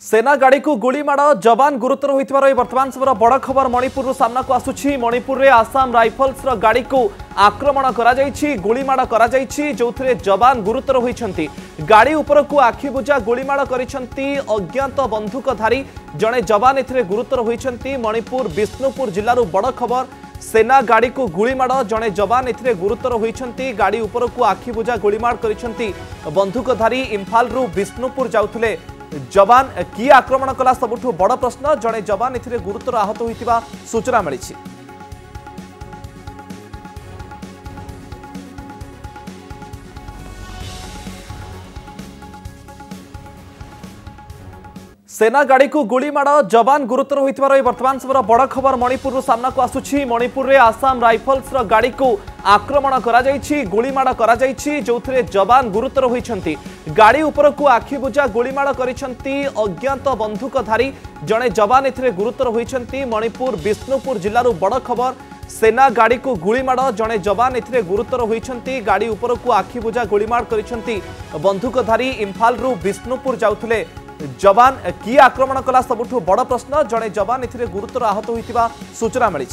सेना गाड़ी को गोली माड़ जवान गुरुतर होइथिबार वर्तमान समय बड़ खबर मणिपुर सामना को आसुछि। मणिपुर में आसाम राइफल्स गाड़ी को आक्रमण करा जायछि, गोली माड़ करा जायछि, जोथिरे जवान गुरुतर होइछन्ति। गाड़ी ऊपर को आखिबुझा गोली माड़ करिछन्ति अज्ञात बंधुकधारी जड़े जवान एथिरे गुरुतर होइछन्ति। मणिपुर विष्णुपुर जिल्लारू बड़ खबर। सेना गाड़ी को गोली माड़ जड़े जवान एथिरे गुरुतर होइछन्ति। गाड़ी ऊपर को आखिबुझा गोलीमाड़ करिछन्ति बंधुकधारी। इम्फालरू विष्णुपुर जाउथिले जवान किए आक्रमण कला सबुठु बड़ प्रश्न। जड़े जवान एथिरे गुरुतर आहत होइतिबा सूचना मिली। सेना गाड़ी को गोली माड़ जवान गुरुतर होइतिबार वर्तमान समय बड़ खबर मणिपुर सामना को आसुछि। मणिपुर में आसाम राइफल्स गाड़ी को आक्रमण करा जायछि, गोली माड़ करा जायछि, जोथिरे जवान गुरुतर होइछन्ति। गाड़ी ऊपर को आखिबुझा गोली माड़ करिछन्ति अज्ञात बंधुकधारी जड़े जवान एथिरे गुरुतर होइछन्ति। मणिपुर विष्णुपुर जिल्लारू बड़ खबर। सेना गाड़ी को गोली माड़ जड़े जवान एथिरे गुरुतर होइछन्ति। गाड़ी ऊपर को आखिबुझा गोलीमाड़ करिछन्ति बंधुकधारी। इम्फालरू विष्णुपुर जाउथिले जवान किए आक्रमण कला सबुठु बड़ प्रश्न। जड़े जवान एथिरे गुरुतर आहत होइतिबा सूचना मिली।